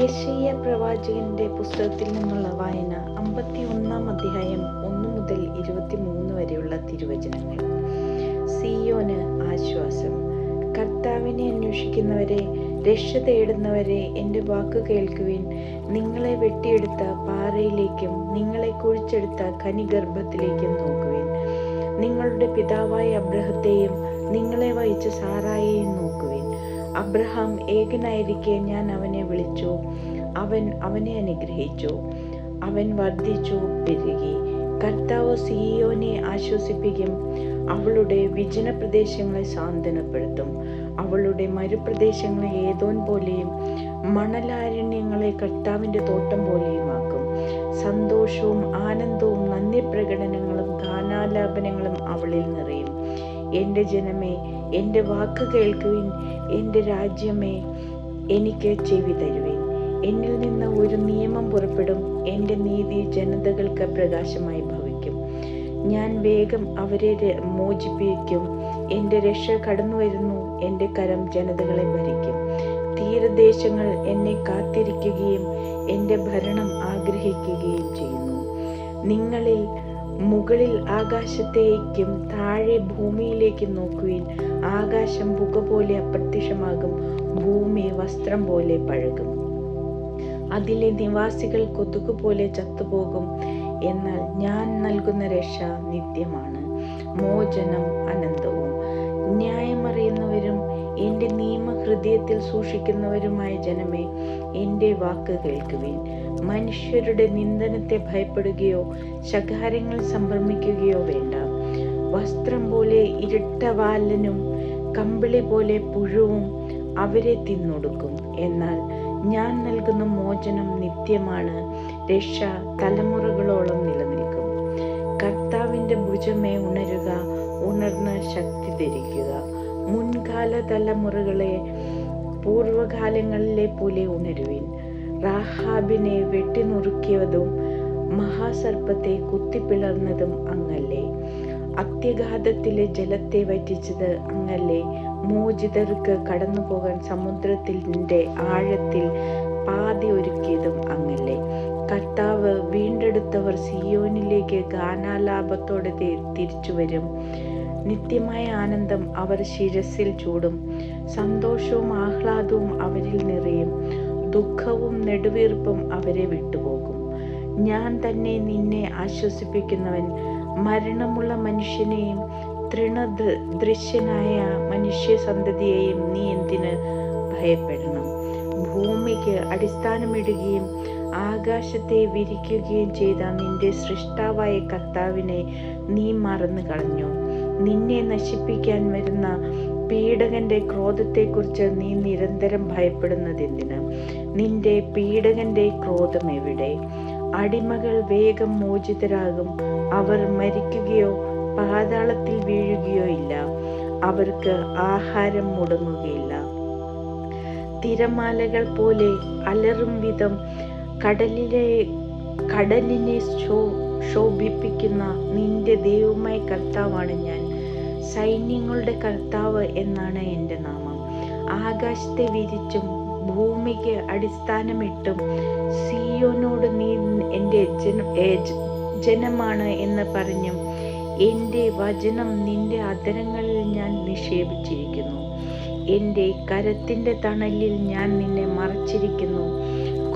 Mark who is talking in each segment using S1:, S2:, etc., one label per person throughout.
S1: യെശയ്യാ പ്രവാചകന്റെ പുസ്തകത്തിൽ നിന്നുള്ള വായന 51-ാം അധ്യായം 1 മുതൽ 23 വരെയുള്ള തിരുവചനങ്ങൾ. സിയോന് ആശ്വാസം. കർത്താവിനെ അന്വേഷിക്കുന്നവരെ, രക്ഷ തേടുന്നവരെ, എൻ്റെ വാക്ക് കേൾക്കുവിൻ. നിങ്ങളെ വെട്ടിയെടുത്ത പാറയിലേക്കും നിങ്ങളെ കുഴിച്ചെടുത്ത ഖനിഗർഭത്തിലേക്കും നോക്കുവിൻ. നിങ്ങളുടെ പിതാവായ അബ്രഹത്തെയും നിങ്ങളെ വഹിച്ച സാറായെയും നോക്കുവിൻ. അബ്രഹാം ഏകനായിരിക്കെ ഞാൻ അവനെ വിളിച്ചു, അവൻ അവനെ അനുഗ്രഹിച്ചു. അവൻ വർദ്ധിച്ചു പെരുകി. കർത്താവ് സിയോനെ ആശ്വസിപ്പിക്കും, അവളുടെ വിജന പ്രദേശങ്ങളെ സാന്ത്വനപ്പെടുത്തും. അവളുടെ മരുപ്രദേശങ്ങളെ ഏദോം പോലെയും മണലാരണ്യങ്ങളെ കർത്താവിൻ്റെ തോട്ടം പോലെയുമാക്കും. സന്തോഷവും ആനന്ദവും നന്ദി പ്രകടനങ്ങളും ഗാനാലാപനങ്ങളും അവളിൽ നിറയും. എൻ്റെ ജനമേ, എൻ്റെ വാക്ക് കേൾക്കുവിൻ. എൻ്റെ രാജ്യമേ, എനിക്ക് ചെവി തരുവിൻ. എന്നിൽ നിന്ന് ഒരു നിയമം പുറപ്പെടും. എൻ്റെ നീതി ജനതകൾക്ക് പ്രകാശമായി ഭവിക്കും. ഞാൻ വേഗം അവരെ മോചിപ്പിക്കും. എൻ്റെ രക്ഷ കടന്നു വരുന്നു. എൻ്റെ കരം ജനതകളെ ഭരിക്കും. തീരദേശങ്ങൾ എന്നെ കാത്തിരിക്കുകയും എൻ്റെ ഭരണം ആഗ്രഹിക്കുകയും ചെയ്യുന്നു. നിങ്ങളിൽ മുകളിൽ ആകാശത്തേക്കും താഴെ ഭൂമിയിലേക്കും നോക്കുവിൻ. ആകാശം പുക പോലെ അപ്രത്യക്ഷമാകും, ഭൂമി വസ്ത്രം പോലെ പഴകും. അതിലെ നിവാസികൾ കൊതുക് പോലെ ചത്തുപോകും. എന്നാൽ ഞാൻ നൽകുന്ന രക്ഷ നിത്യമാണ്, മോചനം അനന്തവും. ന്യായമറിയുന്നവരും എൻ്റെ നിയമ ഹൃദയത്തിൽ സൂക്ഷിക്കുന്നവരുമായ ജനമേ, എൻ്റെ വാക്ക് കേൾക്കുവിൻ. മനുഷ്യരുടെ നിന്ദനത്തെ ഭയപ്പെടുകയോ ശകാരങ്ങൾ സംഭ്രമിക്കുകയോ വേണ്ട. വസ്ത്രം പോലെ ഇരട്ടവാലനും കമ്പിളി പോലെ പുഴുവും അവരെ തിന്നൊടുക്കും. എന്നാൽ ഞാൻ നൽകുന്ന മോചനം നിത്യമാണ്, രക്ഷ തലമുറകളോളം നിലനിൽക്കും. കർത്താവിൻ്റെ ഭുജമേ ഉണരുക, ഉണർന്ന് ശക്തി ധരിക്കുക. മുൻകാല തലമുറകളെ പൂർവകാലങ്ങളിലെ പോലെ ഉണരുവിൻ. റാഹാബിനെ വെട്ടിനുറുക്കിയതും മഹാസർപ്പത്തെ കുത്തിപ്പിളർന്നതും അങ്ങല്ലേ. അത്യഘാതത്തിലെ ജലത്തെ വറ്റിച്ചത് അങ്ങല്ലേ. മോചിതർക്ക് കടന്നു പോകാൻ സമുദ്രത്തിൻ്റെ ആഴത്തിൽ പാതി ഒരുക്കിയതും അങ്ങല്ലേ. കർത്താവ് വീണ്ടെടുത്തവർ സിയോനിലേക്ക് ഗാനാലാപത്തോടെ തിരിച്ചു വരും. നിത്യമായ ആനന്ദം അവർ ശിരസിൽ ചൂടും. സന്തോഷവും ആഹ്ലാദവും അവരിൽ നിറയും. ദുഃഖവും നെടുവീർപ്പും അവരെ വിട്ടുപോകും. ഞാൻ തന്നെ നിന്നെ ആശ്വസിപ്പിക്കുന്നവൻ. മരണമുള്ള മനുഷ്യനെയും തൃണദൃശ്യനായ മനുഷ്യ സന്തതിയെയും നീ എന്തിന് ഭയപ്പെടണം? ഭൂമിക്ക് അടിസ്ഥാനമിടുകയും ആകാശത്തെ വിരിക്കുകയും ചെയ്ത നിന്റെ സൃഷ്ടാവായ കർത്താവിനെ നീ മറന്നു കളഞ്ഞു. നിന്നെ നശിപ്പിക്കാൻ വരുന്ന പീഡകന്റെ ക്രോധത്തെക്കുറിച്ച് നീ നിരന്തരം ഭയപ്പെടുന്നതെന്തിന്? നിന്റെ പീഡകന്റെ ക്രോധം എവിടെ? അടിമകൾ വേഗം മോചിതരാകും. അവർ മരിക്കുകയോ പാതാളത്തിൽ വീഴുകയോ ഇല്ല. അവർക്ക് ആഹാരം മുടങ്ങുകയില്ല. തിരമാലകൾ പോലെ അലറും വിധം കടലിനെ ശോഭിപ്പിക്കുന്ന നിന്റെ ദൈവമായ കർത്താവാണ് ഞാൻ. സൈന്യങ്ങളുടെ കർത്താവ് എന്നാണ് എൻ്റെ നാമം. ആകാശത്തെ വിരിച്ചും ഭൂമിക്ക് അടിസ്ഥാനമിട്ടും സിയോനോട് നീ എൻ്റെ ജനമാണ് എന്ന് പറഞ്ഞും എൻ്റെ വചനം നിന്റെ അധരങ്ങളിൽ ഞാൻ നിക്ഷേപിച്ചിരിക്കുന്നു. എൻ്റെ കരത്തിൻ്റെ തണലിൽ ഞാൻ നിന്നെ മറച്ചിരിക്കുന്നു.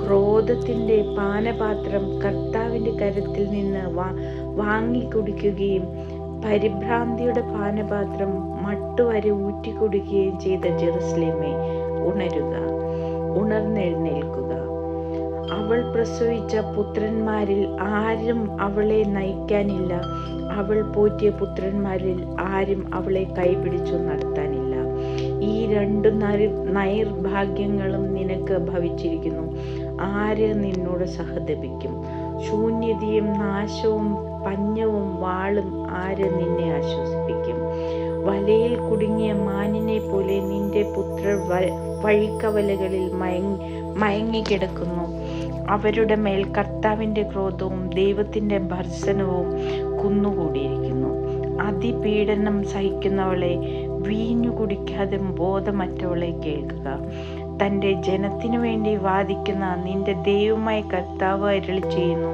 S1: ക്രോധത്തിൻ്റെ പാനപാത്രം കർത്താവിൻ്റെ കരത്തിൽ നിന്ന് വാങ്ങിക്കുടിക്കുകയും പരിഭ്രാന്തിയുടെ പാനപാത്രം മട്ടുവരെ ഊറ്റിക്കുടിക്കുകയും ചെയ്ത ജെറുസലേമേ, ഉണരുക, ഉണർന്നെഴുന്നേൽക്കുക. അവൾ പ്രസവിച്ച പുത്രന്മാരിൽ ആരും അവളെ നയിക്കാനില്ല. അവൾ പോറ്റിയ പുത്രന്മാരിൽ ആരും അവളെ കൈപിടിച്ചു നടത്താനില്ല. ഈ രണ്ടു നൈർഭാഗ്യങ്ങളും നിനക്ക് ഭവിച്ചിരിക്കുന്നു. ആര് നിന്നോട് സഹതപിക്കും? ശൂന്യതയും നാശവും പഞ്ഞവും വാളും ആര് നിന്നെ ആശ്വസിപ്പിക്കും? വലയിൽ കുടുങ്ങിയ മാനിനെ പോലെ നിന്റെ പുത്രർ വഴിക്കവലകളിൽ മയങ്ങിക്കിടക്കുന്നു. അവരുടെ മേൽ കർത്താവിൻ്റെ ക്രോധവും ദൈവത്തിൻ്റെ ഭർസനവും കുന്നുകൂടിയിരിക്കുന്നു. അതിപീഡനം സഹിക്കുന്നവളെ, വീഞ്ഞു കുടിക്കാതെ ബോധമറ്റവളെ കേൾക്കുക. തൻ്റെ ജനത്തിനു വേണ്ടി വാദിക്കുന്ന നിന്റെ ദൈവമായ കർത്താവ് അരുളിച്ചെയ്യുന്നു,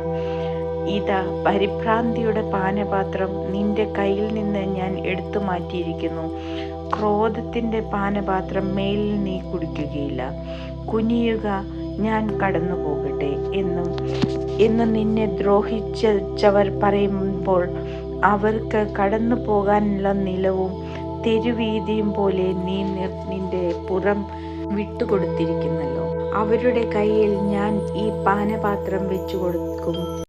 S1: ഇതാ പരിഭ്രാന്തിയുടെ പാനപാത്രം നിന്റെ കയ്യിൽ നിന്ന് ഞാൻ എടുത്തു മാറ്റിയിരിക്കുന്നു. ക്രോധത്തിൻ്റെ പാനപാത്രം മേലിൽ നീ കുടിക്കുകയില്ല. കുനിയുക, ഞാൻ കടന്നു പോകട്ടെ എന്ന് നിന്നെ ദ്രോഹിച്ചവർ പറയുമ്പോൾ അവർക്ക് കടന്നു പോകാനുള്ള നിലവും തെരുവീതിയും പോലെ നീ നിന്റെ പുറം വിട്ടുകൊടുത്തിരിക്കുന്നല്ലോ. അവരുടെ കയ്യിൽ ഞാൻ ഈ പാനപാത്രം വെച്ചു കൊടുക്കും.